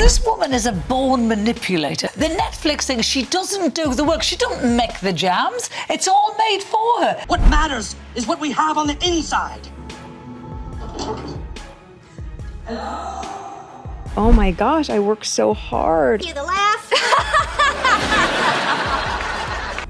This woman is a born manipulator. The Netflix thing, she doesn't do the work. She don't make the jams. It's all made for her. What matters is what we have on the inside. Oh my gosh, I work so hard. You the laugh?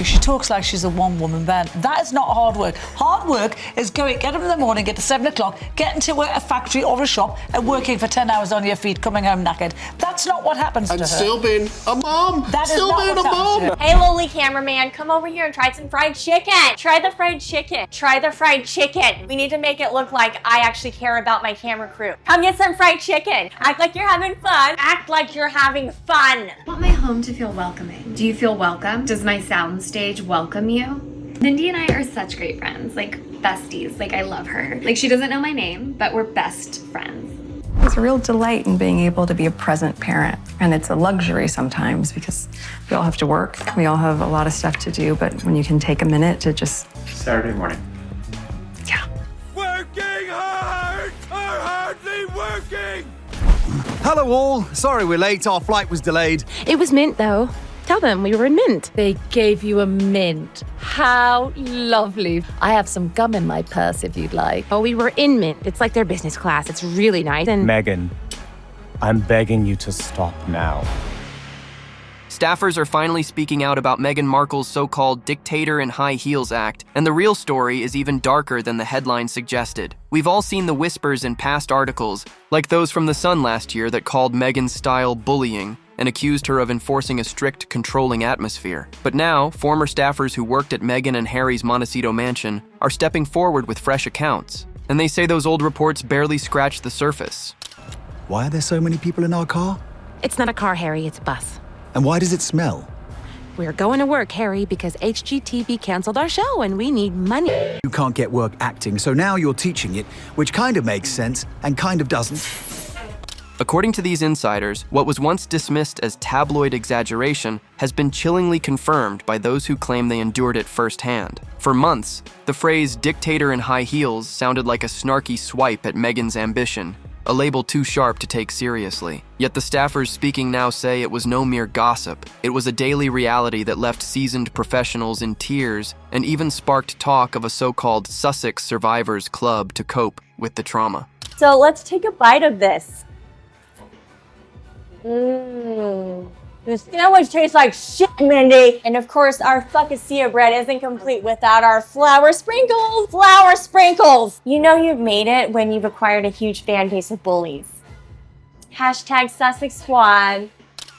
She talks like she's a one-woman band. That is not hard work. Hard work is get up in the morning, get to 7 o'clock, get into a factory or a shop and working for 10 hours on your feet, coming home knackered. That's not what happens to her. And still being a mom. That is still not being what a happens to mom. her. Hey, lowly cameraman, come over here and try some fried chicken. Try the fried chicken. Try the fried chicken. We need to make it look like I actually care about my camera crew. Come get some fried chicken. Act like you're having fun. Act like you're having fun. I want my home to feel welcoming. Do you feel welcome? Does my soundstage welcome you? Mindy and I are such great friends, like besties. Like, I love her. Like, she doesn't know my name, but we're best friends. There's a real delight in being able to be a present parent. And it's a luxury sometimes because we all have to work. We all have a lot of stuff to do, but when you can take a minute to just... Saturday morning. Yeah. Working hard or hardly working? Hello all. Sorry we're late. Our flight was delayed. It was Mint, though. Tell them we were in Mint. They gave you a mint. How lovely. I have some gum in my purse if you'd like. Oh, we were in Mint. It's like their business class. It's really nice. And Meghan, I'm begging you to stop now. Staffers are finally speaking out about Meghan Markle's so-called Dictator in High Heels act, and the real story is even darker than the headline suggested. We've all seen the whispers in past articles, like those from The Sun last year that called Meghan's style bullying and accused her of enforcing a strict, controlling atmosphere. But now, former staffers who worked at Meghan and Harry's Montecito mansion are stepping forward with fresh accounts, and they say those old reports barely scratched the surface. Why are there so many people in our car? it's not a car, Harry, it's a bus. And why does it smell? We're going to work, Harry, because HGTV canceled our show and we need money. You can't get work acting, so now you're teaching it, which kind of makes sense and kind of doesn't. According to these insiders, what was once dismissed as tabloid exaggeration has been chillingly confirmed by those who claim they endured it firsthand. For months, the phrase "dictator in high heels" sounded like a snarky swipe at Meghan's ambition, a label too sharp to take seriously. Yet the staffers speaking now say it was no mere gossip. It was a daily reality that left seasoned professionals in tears and even sparked talk of a so-called Sussex Survivors Club to cope with the trauma. So let's take a bite of this. This sandwich tastes like shit, Mindy. And of course, our focaccia bread isn't complete without our flour sprinkles. Flour sprinkles! You know you've made it when you've acquired a huge fan base of bullies. Hashtag Sussex Squad.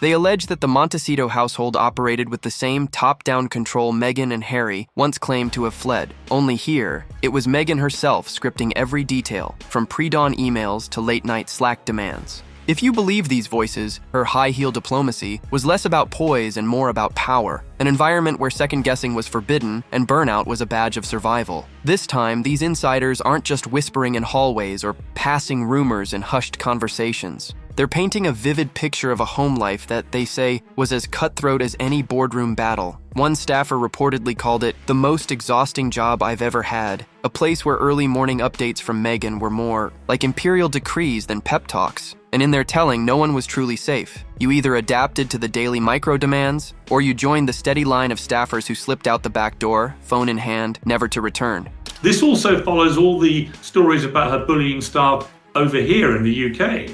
They allege that the Montecito household operated with the same top-down control Meghan and Harry once claimed to have fled. Only here, it was Meghan herself scripting every detail, from pre-dawn emails to late-night Slack demands. If you believe these voices, her high-heel diplomacy was less about poise and more about power, an environment where second-guessing was forbidden and burnout was a badge of survival. This time, these insiders aren't just whispering in hallways or passing rumors in hushed conversations. They're painting a vivid picture of a home life that, they say, was as cutthroat as any boardroom battle. One staffer reportedly called it the most exhausting job I've ever had, a place where early morning updates from Meghan were more like imperial decrees than pep talks. And in their telling, no one was truly safe. You either adapted to the daily micro-demands, or you joined the steady line of staffers who slipped out the back door, phone in hand, never to return. This also follows all the stories about her bullying staff over here in the UK.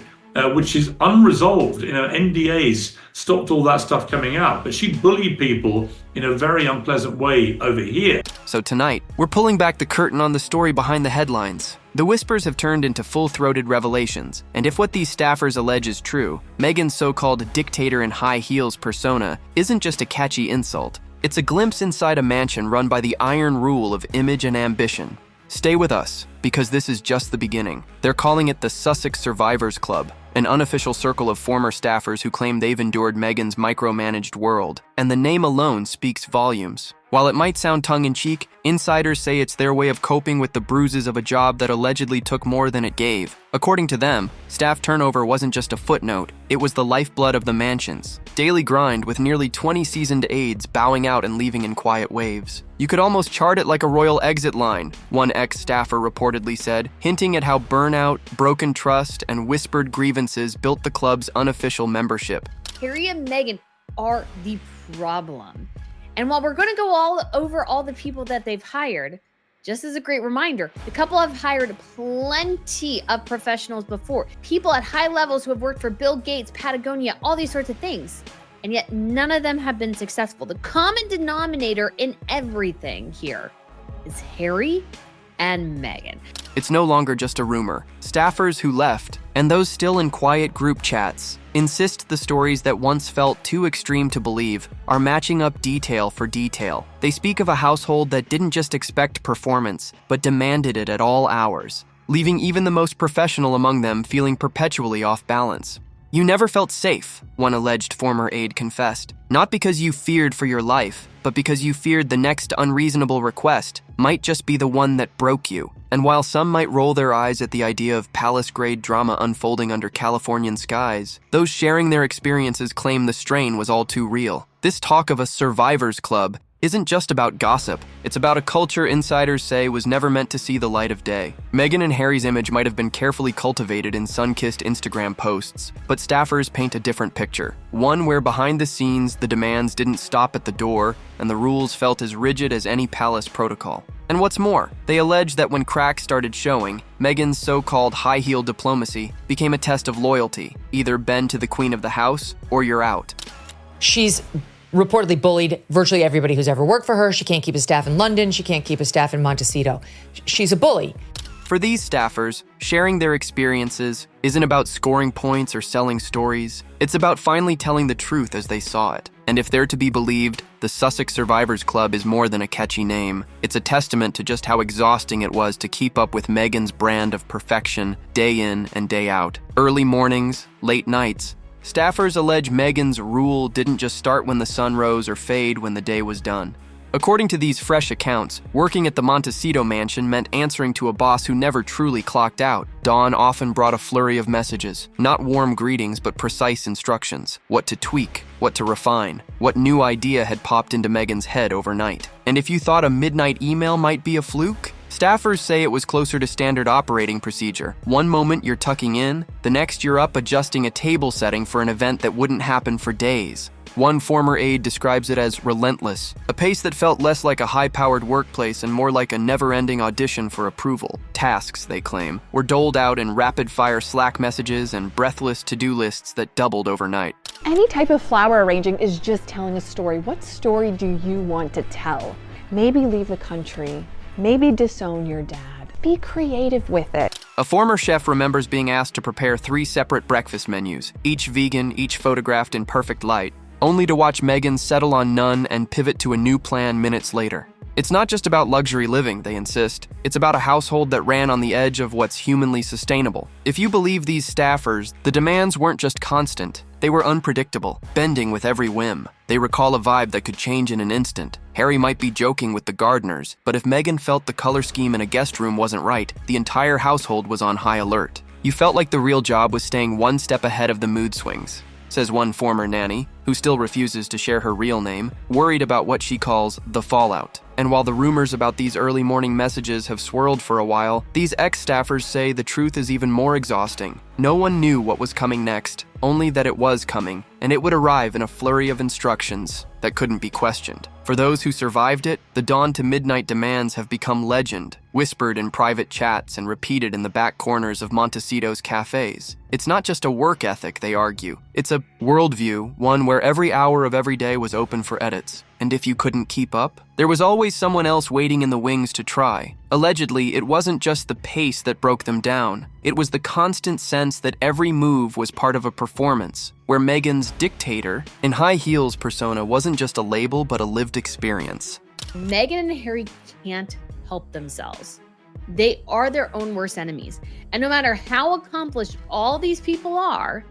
Which is unresolved. NDAs stopped all that stuff coming out, but she bullied people in a very unpleasant way over here. So tonight, we're pulling back the curtain on the story behind the headlines. The whispers have turned into full-throated revelations, and if what these staffers allege is true, Meghan's so-called dictator in high heels persona isn't just a catchy insult. It's a glimpse inside a mansion run by the iron rule of image and ambition. Stay with us, because this is just the beginning. They're calling it the Sussex Survivors Club, an unofficial circle of former staffers who claim they've endured Meghan's micromanaged world, and the name alone speaks volumes. While it might sound tongue-in-cheek, insiders say it's their way of coping with the bruises of a job that allegedly took more than it gave. According to them, staff turnover wasn't just a footnote, it was the lifeblood of the mansion's daily grind, with nearly 20 seasoned aides bowing out and leaving in quiet waves. You could almost chart it like a royal exit line, one ex-staffer reportedly said, hinting at how burnout, broken trust, and whispered grievances built the club's unofficial membership. Harry and Meghan are the problem. And while we're going to go over all the people that they've hired, just as a great reminder, the couple have hired plenty of professionals before. People at high levels who have worked for Bill Gates, Patagonia, all these sorts of things. And yet none of them have been successful. The common denominator in everything here is Harry and Meghan. It's no longer just a rumor. Staffers who left, and those still in quiet group chats, insist the stories that once felt too extreme to believe are matching up detail for detail. They speak of a household that didn't just expect performance, but demanded it at all hours, leaving even the most professional among them feeling perpetually off balance. You never felt safe, one alleged former aide confessed, not because you feared for your life, but because you feared the next unreasonable request might just be the one that broke you. And while some might roll their eyes at the idea of palace-grade drama unfolding under Californian skies, those sharing their experiences claim the strain was all too real. This talk of a survivors club isn't just about gossip. It's about a culture insiders say was never meant to see the light of day. Meghan and Harry's image might have been carefully cultivated in sun-kissed Instagram posts, but staffers paint a different picture. One where behind the scenes, the demands didn't stop at the door, and the rules felt as rigid as any palace protocol. And what's more, they allege that when cracks started showing, Meghan's so-called high-heel diplomacy became a test of loyalty. Either bend to the queen of the house, or you're out. She's reportedly bullied virtually everybody who's ever worked for her. She can't keep a staff in London. She can't keep a staff in Montecito. She's a bully. For these staffers, sharing their experiences isn't about scoring points or selling stories. It's about finally telling the truth as they saw it. And if they're to be believed, the Sussex Survivors Club is more than a catchy name. It's a testament to just how exhausting it was to keep up with Meghan's brand of perfection day in and day out. Early mornings, late nights. Staffers allege Meghan's rule didn't just start when the sun rose or fade when the day was done. According to these fresh accounts, working at the Montecito mansion meant answering to a boss who never truly clocked out. Dawn often brought a flurry of messages, not warm greetings but precise instructions. What to tweak, what to refine, what new idea had popped into Meghan's head overnight. And if you thought a midnight email might be a fluke, staffers say it was closer to standard operating procedure. One moment you're tucking in, the next you're up adjusting a table setting for an event that wouldn't happen for days. One former aide describes it as relentless, a pace that felt less like a high-powered workplace and more like a never-ending audition for approval. Tasks, they claim, were doled out in rapid-fire Slack messages and breathless to-do lists that doubled overnight. Any type of flower arranging is just telling a story. What story do you want to tell? Maybe leave the country. Maybe disown your dad. Be creative with it. A former chef remembers being asked to prepare 3 separate breakfast menus, each vegan, each photographed in perfect light, only to watch Meghan settle on none and pivot to a new plan minutes later. It's not just about luxury living, they insist. It's about a household that ran on the edge of what's humanly sustainable. If you believe these staffers, the demands weren't just constant. They were unpredictable, bending with every whim. They recall a vibe that could change in an instant. Harry might be joking with the gardeners, but if Meghan felt the color scheme in a guest room wasn't right, the entire household was on high alert. You felt like the real job was staying one step ahead of the mood swings, says one former nanny, who still refuses to share her real name, worried about what she calls the fallout. And while the rumors about these early morning messages have swirled for a while, these ex-staffers say the truth is even more exhausting. No one knew what was coming next, only that it was coming, and it would arrive in a flurry of instructions that couldn't be questioned. For those who survived it, the dawn to midnight demands have become legend, whispered in private chats and repeated in the back corners of Montecito's cafes. It's not just a work ethic, they argue. It's a worldview, one where every hour of every day was open for edits. And if you couldn't keep up, there was always someone else waiting in the wings to try. Allegedly, it wasn't just the pace that broke them down. It was the constant sense that every move was part of a performance, where Meghan's Dictator in high heels persona wasn't just a label but a lived experience. Meghan and Harry can't help themselves. They are their own worst enemies. And no matter how accomplished all these people are,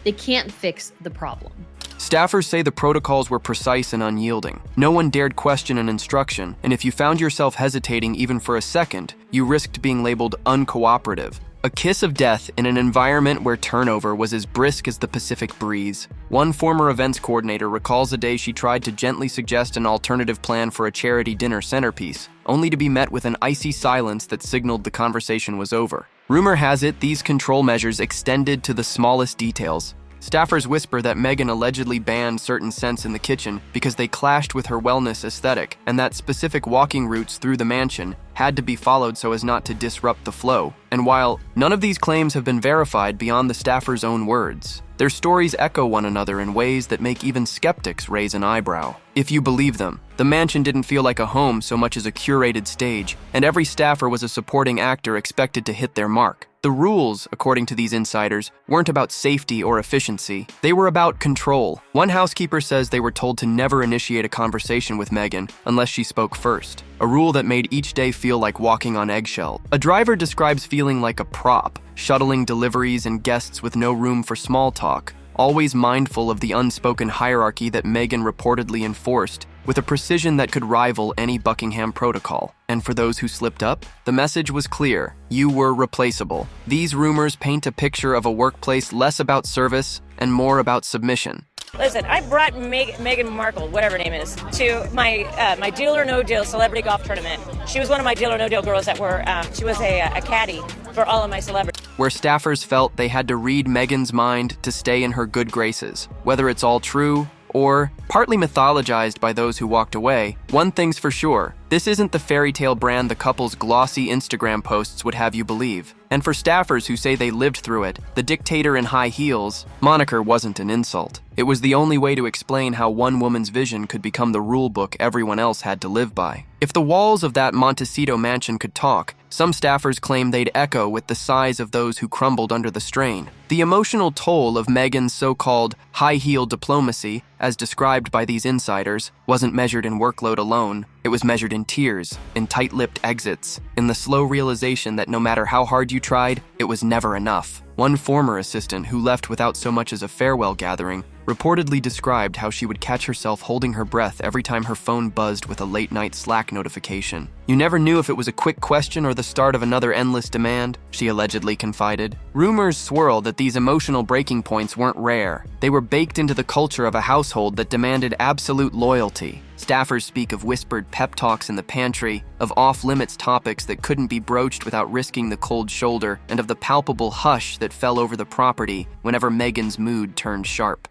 they can't fix the problem. Staffers say the protocols were precise and unyielding. No one dared question an instruction, and if you found yourself hesitating even for a second, you risked being labeled uncooperative. A kiss of death in an environment where turnover was as brisk as the Pacific breeze. One former events coordinator recalls a day she tried to gently suggest an alternative plan for a charity dinner centerpiece, only to be met with an icy silence that signaled the conversation was over. Rumor has it these control measures extended to the smallest details. Staffers whisper that Meghan allegedly banned certain scents in the kitchen because they clashed with her wellness aesthetic, and that specific walking routes through the mansion had to be followed so as not to disrupt the flow. And while none of these claims have been verified beyond the staffers' own words, their stories echo one another in ways that make even skeptics raise an eyebrow. If you believe them, the mansion didn't feel like a home so much as a curated stage, and every staffer was a supporting actor expected to hit their mark. The rules, according to these insiders, weren't about safety or efficiency. They were about control. One housekeeper says they were told to never initiate a conversation with Meghan unless she spoke first, a rule that made each day feel like walking on eggshells. A driver describes feeling like a prop, shuttling deliveries and guests with no room for small talk, always mindful of the unspoken hierarchy that Meghan reportedly enforced, with a precision that could rival any Buckingham protocol. And for those who slipped up, the message was clear: you were replaceable. These rumors paint a picture of a workplace less about service and more about submission. Listen, I brought Meghan Markle, whatever her name is, to my Deal or No Deal celebrity golf tournament. She was one of my Deal or No Deal girls that were, she was a caddy for all of my celebrities. Where staffers felt they had to read Meghan's mind to stay in her good graces. Whether it's all true or partly mythologized by those who walked away, one thing's for sure: this isn't the fairy tale brand the couple's glossy Instagram posts would have you believe. And for staffers who say they lived through it, the dictator in high heels moniker wasn't an insult. It was the only way to explain how one woman's vision could become the rule book everyone else had to live by. If the walls of that Montecito mansion could talk, some staffers claim they'd echo with the sighs of those who crumbled under the strain. The emotional toll of Meghan's so-called high-heel diplomacy, as described by these insiders, wasn't measured in workload alone. It was measured in tears, in tight-lipped exits, in the slow realization that no matter how hard you tried, it was never enough. One former assistant who left without so much as a farewell gathering reportedly described how she would catch herself holding her breath every time her phone buzzed with a late-night Slack notification. You never knew if it was a quick question or the start of another endless demand, she allegedly confided. Rumors swirl that these emotional breaking points weren't rare. They were baked into the culture of a household that demanded absolute loyalty. Staffers speak of whispered pep talks in the pantry, of off-limits topics that couldn't be broached without risking the cold shoulder, and of the palpable hush that fell over the property whenever Meghan's mood turned sharp.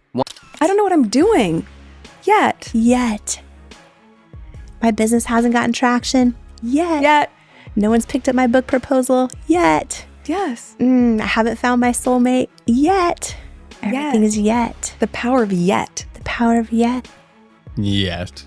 I don't know what I'm doing. Yet. My business hasn't gotten traction. Yet. No one's picked up my book proposal. Yet. Yes. I haven't found my soulmate. Yet. Everything is yet. The power of yet. The power of yet. Yet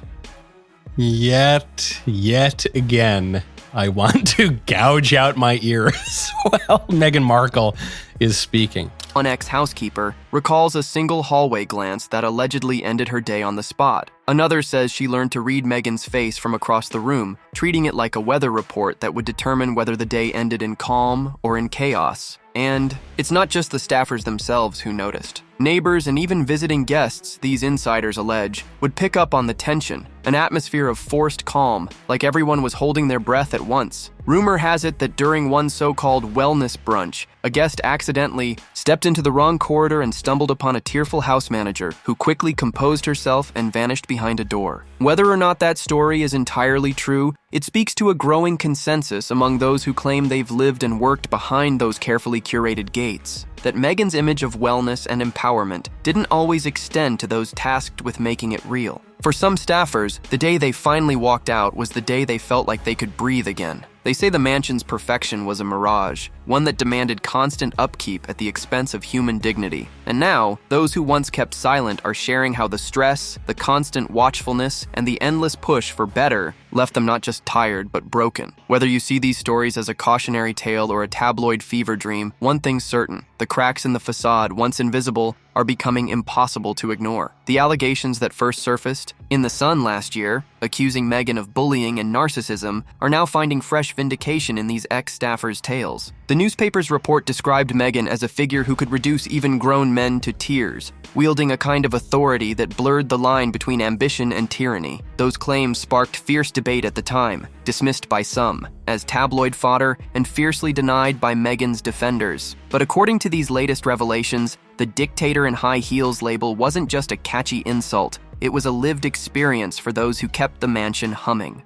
again, I want to gouge out my ears while Meghan Markle is speaking. One ex-housekeeper recalls a single hallway glance that allegedly ended her day on the spot. Another says she learned to read Meghan's face from across the room, treating it like a weather report that would determine whether the day ended in calm or in chaos. And it's not just the staffers themselves who noticed. Neighbors and even visiting guests, these insiders allege, would pick up on the tension, an atmosphere of forced calm, like everyone was holding their breath at once. Rumor has it that during one so-called wellness brunch, a guest accidentally stepped into the wrong corridor and stumbled upon a tearful house manager who quickly composed herself and vanished behind a door. Whether or not that story is entirely true, it speaks to a growing consensus among those who claim they've lived and worked behind those carefully curated gates, that Meghan's image of wellness and empowerment didn't always extend to those tasked with making it real. For some staffers, the day they finally walked out was the day they felt like they could breathe again. They say the mansion's perfection was a mirage, one that demanded constant upkeep at the expense of human dignity. And now, those who once kept silent are sharing how the stress, the constant watchfulness, and the endless push for better left them not just tired, but broken. Whether you see these stories as a cautionary tale or a tabloid fever dream, one thing's certain: the cracks in the facade, once invisible, are becoming impossible to ignore. The allegations that first surfaced in The Sun last year, accusing Meghan of bullying and narcissism, are now finding fresh vindication in these ex-staffers' tales. The newspaper's report described Meghan as a figure who could reduce even grown men to tears, wielding a kind of authority that blurred the line between ambition and tyranny. Those claims sparked fierce debate at the time, dismissed by some as tabloid fodder and fiercely denied by Meghan's defenders. But according to these latest revelations, the Dictator in high heels label wasn't just a catchy insult. It was a lived experience for those who kept the mansion humming.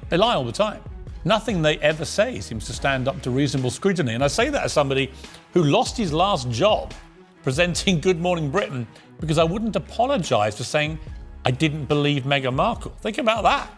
They lie all the time. Nothing they ever say seems to stand up to reasonable scrutiny. And I say that as somebody who lost his last job presenting Good Morning Britain because I wouldn't apologise for saying I didn't believe Meghan Markle. Think about that.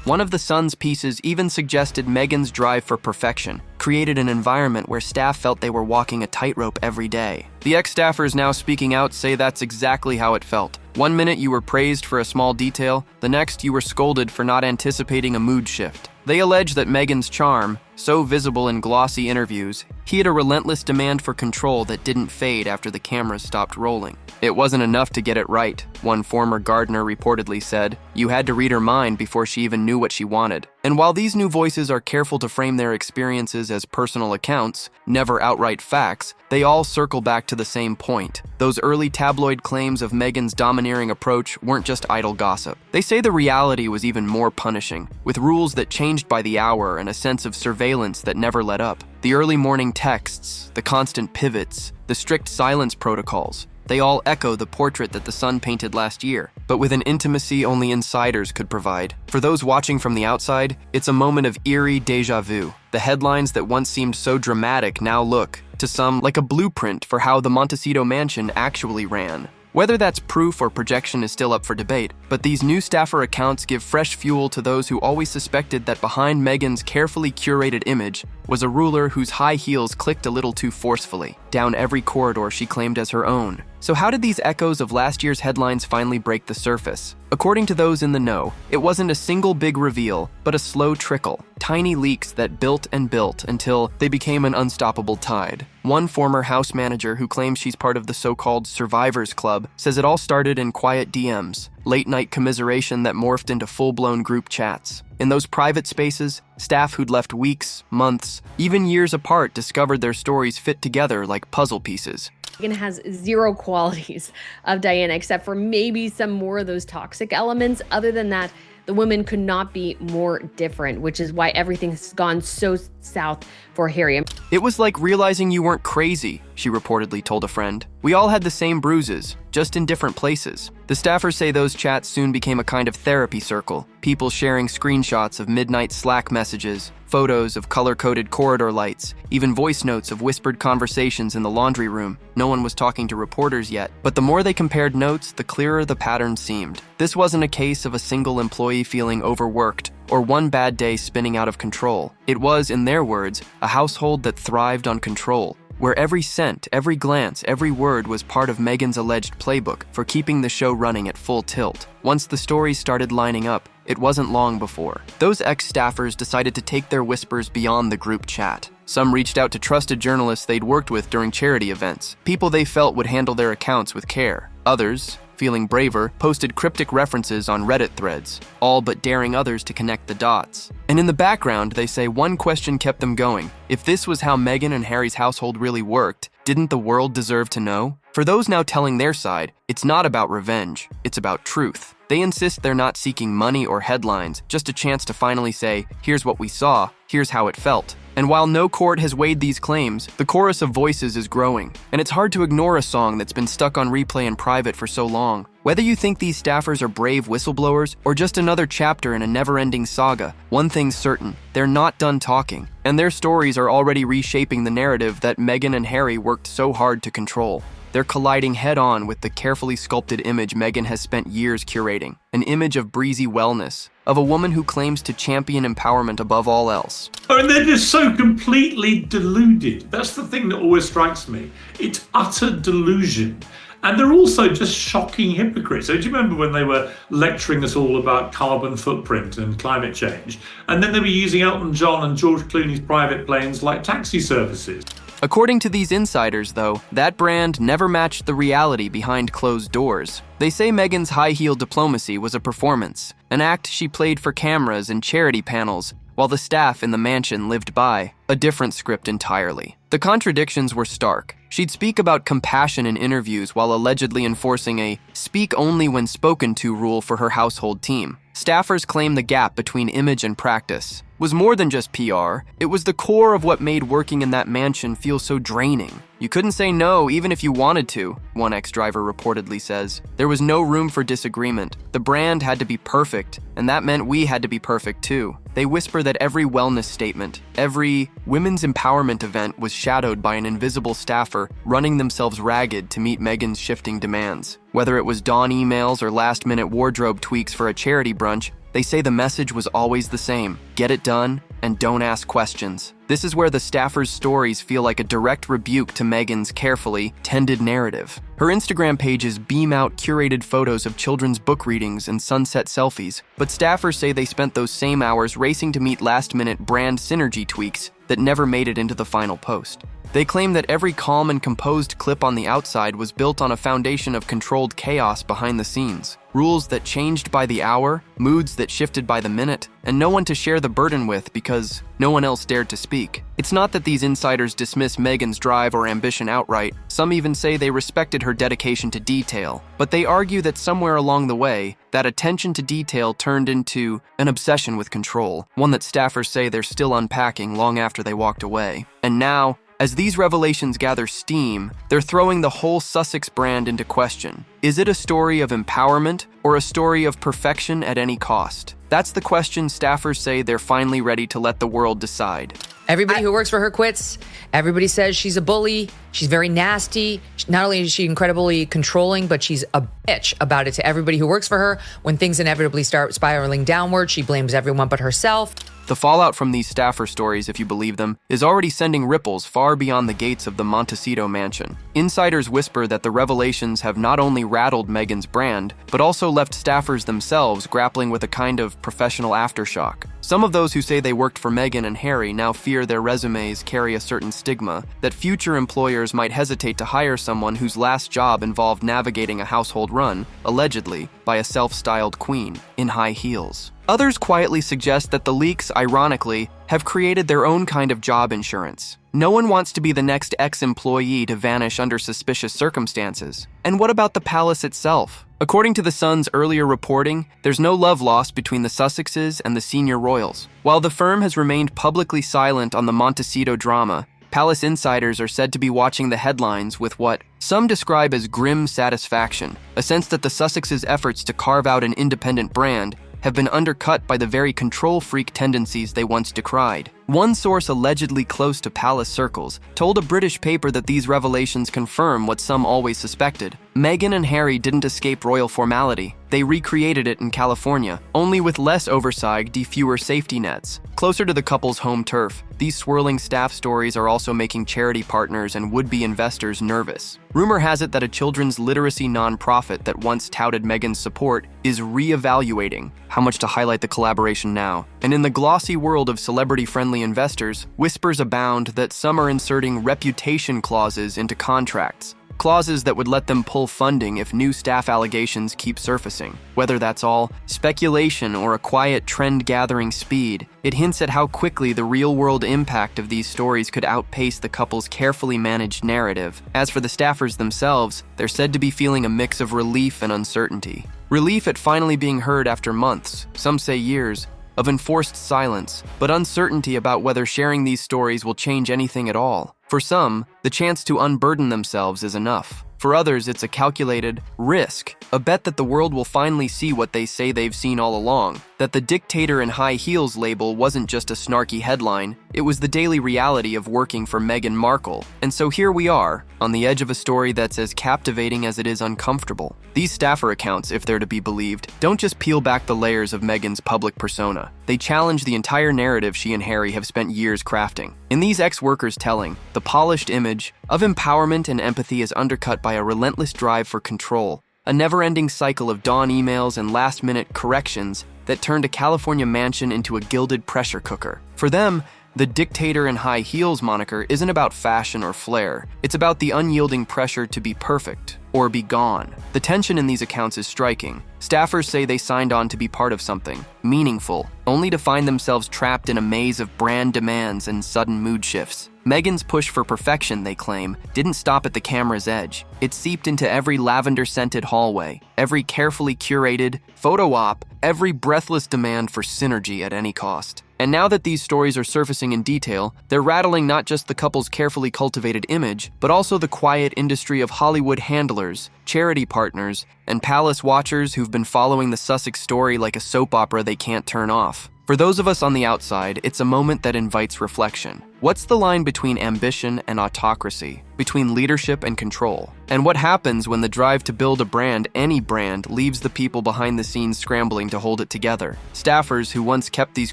One of The Sun's pieces even suggested Meghan's drive for perfection created an environment where staff felt they were walking a tightrope every day. The ex-staffers now speaking out say that's exactly how it felt. One minute you were praised for a small detail, the next you were scolded for not anticipating a mood shift. They allege that Meghan's charm, so visible in glossy interviews, hid a relentless demand for control that didn't fade after the cameras stopped rolling. It wasn't enough to get it right, one former gardener reportedly said. You had to read her mind before she even knew what she wanted. And while these new voices are careful to frame their experiences as personal accounts, never outright facts, they all circle back to the same point. Those early tabloid claims of Meghan's domineering approach weren't just idle gossip. They say the reality was even more punishing, with rules that changed by the hour and a sense of surveillance that never let up. The early morning texts, the constant pivots, the strict silence protocols, they all echo the portrait that The Sun painted last year, but with an intimacy only insiders could provide. For those watching from the outside, it's a moment of eerie déjà vu. The headlines that once seemed so dramatic now look, to some, like a blueprint for how the Montecito mansion actually ran. Whether that's proof or projection is still up for debate, but these new staffer accounts give fresh fuel to those who always suspected that behind Meghan's carefully curated image was a ruler whose high heels clicked a little too forcefully, down every corridor she claimed as her own. So how did these echoes of last year's headlines finally break the surface? According to those in the know, it wasn't a single big reveal, but a slow trickle, tiny leaks that built and built until they became an unstoppable tide. One former house manager who claims she's part of the so-called Survivors Club says it all started in quiet DMs, late-night commiseration that morphed into full-blown group chats. In those private spaces, staff who'd left weeks, months, even years apart discovered their stories fit together like puzzle pieces. Meghan has zero qualities of Diana except for maybe some more of those toxic elements. Other than that, the women could not be more different, which is why everything's gone so south for Harry. It was like realizing you weren't crazy, she reportedly told a friend. We all had the same bruises, just in different places. The staffers say those chats soon became a kind of therapy circle, people sharing screenshots of midnight Slack messages, photos of color-coded corridor lights, even voice notes of whispered conversations in the laundry room. No one was talking to reporters yet, but the more they compared notes, the clearer the pattern seemed. This wasn't a case of a single employee feeling overworked or one bad day spinning out of control. It was, in their words, a household that thrived on control, where every scent, every glance, every word was part of Meghan's alleged playbook for keeping the show running at full tilt. Once the stories started lining up, it wasn't long before those ex-staffers decided to take their whispers beyond the group chat. Some reached out to trusted journalists they'd worked with during charity events, people they felt would handle their accounts with care. Others, feeling braver, posted cryptic references on Reddit threads, all but daring others to connect the dots. And in the background, they say one question kept them going. If this was how Meghan and Harry's household really worked, didn't the world deserve to know? For those now telling their side, it's not about revenge, it's about truth. They insist they're not seeking money or headlines, just a chance to finally say, here's what we saw, here's how it felt. And while no court has weighed these claims, the chorus of voices is growing, and it's hard to ignore a song that's been stuck on replay in private for so long. Whether you think these staffers are brave whistleblowers or just another chapter in a never-ending saga, one thing's certain, they're not done talking, and their stories are already reshaping the narrative that Meghan and Harry worked so hard to control. They're colliding head-on with the carefully sculpted image Meghan has spent years curating, an image of breezy wellness, of a woman who claims to champion empowerment above all else. And they're just so completely deluded. That's the thing that always strikes me. It's utter delusion. And they're also just shocking hypocrites. So do you remember when they were lecturing us all about carbon footprint and climate change? And then they were using Elton John and George Clooney's private planes like taxi services. According to these insiders, though, that brand never matched the reality behind closed doors. They say Meghan's high-heel diplomacy was a performance, an act she played for cameras and charity panels, while the staff in the mansion lived by a different script entirely. The contradictions were stark. She'd speak about compassion in interviews while allegedly enforcing a speak only when spoken to rule for her household team. Staffers claim the gap between image and practice was more than just PR. It was the core of what made working in that mansion feel so draining. You couldn't say no even if you wanted to, one ex-driver reportedly says. There was no room for disagreement. The brand had to be perfect, and that meant we had to be perfect too. They whisper that every wellness statement, every women's empowerment event was shadowed by an invisible staffer running themselves ragged to meet Meghan's shifting demands. Whether it was dawn emails or last-minute wardrobe tweaks for a charity brunch, they say the message was always the same: get it done and don't ask questions. This is where the staffers' stories feel like a direct rebuke to Meghan's carefully tended narrative. Her Instagram pages beam out curated photos of children's book readings and sunset selfies, but staffers say they spent those same hours racing to meet last-minute brand synergy tweaks that never made it into the final post. They claim that every calm and composed clip on the outside was built on a foundation of controlled chaos behind the scenes. Rules that changed by the hour, moods that shifted by the minute, and no one to share the burden with because no one else dared to speak. It's not that these insiders dismiss Meghan's drive or ambition outright. Some even say they respected her dedication to detail. But they argue that somewhere along the way, that attention to detail turned into an obsession with control, one that staffers say they're still unpacking long after they walked away. And now, as these revelations gather steam, they're throwing the whole Sussex brand into question. Is it a story of empowerment or a story of perfection at any cost? That's the question staffers say they're finally ready to let the world decide. Everybody who works for her quits. Everybody says she's a bully. She's very nasty. Not only is she incredibly controlling, but she's a bitch about it to everybody who works for her. When things inevitably start spiraling downward, she blames everyone but herself. The fallout from these staffer stories, if you believe them, is already sending ripples far beyond the gates of the Montecito mansion. Insiders whisper that the revelations have not only rattled Meghan's brand, but also left staffers themselves grappling with a kind of professional aftershock. Some of those who say they worked for Meghan and Harry now fear their resumes carry a certain stigma, that future employers might hesitate to hire someone whose last job involved navigating a household run, allegedly, by a self-styled queen in high heels. Others quietly suggest that the leaks, ironically, have created their own kind of job insurance. No one wants to be the next ex-employee to vanish under suspicious circumstances. And what about the palace itself? According to The Sun's earlier reporting, there's no love lost between the Sussexes and the senior royals. While the firm has remained publicly silent on the Montecito drama, palace insiders are said to be watching the headlines with what some describe as grim satisfaction, a sense that the Sussexes' efforts to carve out an independent brand have been undercut by the very control freak tendencies they once decried. One source allegedly close to palace circles told a British paper that these revelations confirm what some always suspected. Meghan and Harry didn't escape royal formality. They recreated it in California, only with less oversight, fewer safety nets. Closer to the couple's home turf, these swirling staff stories are also making charity partners and would-be investors nervous. Rumor has it that a children's literacy nonprofit that once touted Meghan's support is re-evaluating how much to highlight the collaboration now. And in the glossy world of celebrity-friendly investors, whispers abound that some are inserting reputation clauses into contracts. Clauses that would let them pull funding if new staff allegations keep surfacing. Whether that's all speculation or a quiet trend-gathering speed, it hints at how quickly the real-world impact of these stories could outpace the couple's carefully managed narrative. As for the staffers themselves, they're said to be feeling a mix of relief and uncertainty. Relief at finally being heard after months, some say years, of enforced silence, but uncertainty about whether sharing these stories will change anything at all. For some, the chance to unburden themselves is enough. For others, it's a calculated risk, a bet that the world will finally see what they say they've seen all along, that the Dictator in high heels label wasn't just a snarky headline, it was the daily reality of working for Meghan Markle. And so here we are, on the edge of a story that's as captivating as it is uncomfortable. These staffer accounts, if they're to be believed, don't just peel back the layers of Meghan's public persona. They challenge the entire narrative she and Harry have spent years crafting. In these ex-workers' telling, the polished image of empowerment and empathy is undercut by a relentless drive for control, a never-ending cycle of dawn emails and last-minute corrections that turned a California mansion into a gilded pressure cooker. For them, the Dictator in high heels moniker isn't about fashion or flair. It's about the unyielding pressure to be perfect or be gone. The tension in these accounts is striking. Staffers say they signed on to be part of something meaningful, only to find themselves trapped in a maze of brand demands and sudden mood shifts. Meghan's push for perfection, they claim, didn't stop at the camera's edge. It seeped into every lavender-scented hallway, every carefully curated photo op, every breathless demand for synergy at any cost. And now that these stories are surfacing in detail, they're rattling not just the couple's carefully cultivated image, but also the quiet industry of Hollywood handlers, charity partners, and palace watchers who've been following the Sussex story like a soap opera they can't turn off. For those of us on the outside, it's a moment that invites reflection. What's the line between ambition and autocracy, between leadership and control? And what happens when the drive to build a brand, any brand, leaves the people behind the scenes scrambling to hold it together? Staffers who once kept these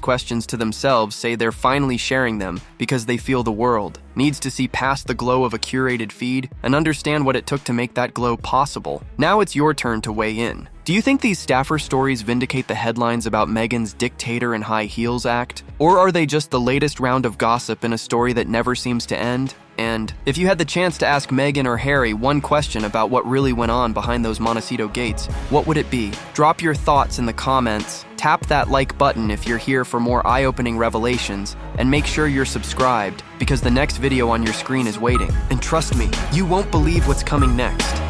questions to themselves say they're finally sharing them because they feel the world needs to see past the glow of a curated feed and understand what it took to make that glow possible. Now it's your turn to weigh in. Do you think these staffer stories vindicate the headlines about Meghan's Dictator in high heels act? Or are they just the latest round of gossip in a story that never seems to end? And if you had the chance to ask Meghan or Harry one question about what really went on behind those Montecito gates, what would it be? Drop your thoughts in the comments, tap that like button if you're here for more eye-opening revelations, and make sure you're subscribed because the next video on your screen is waiting. And trust me, you won't believe what's coming next.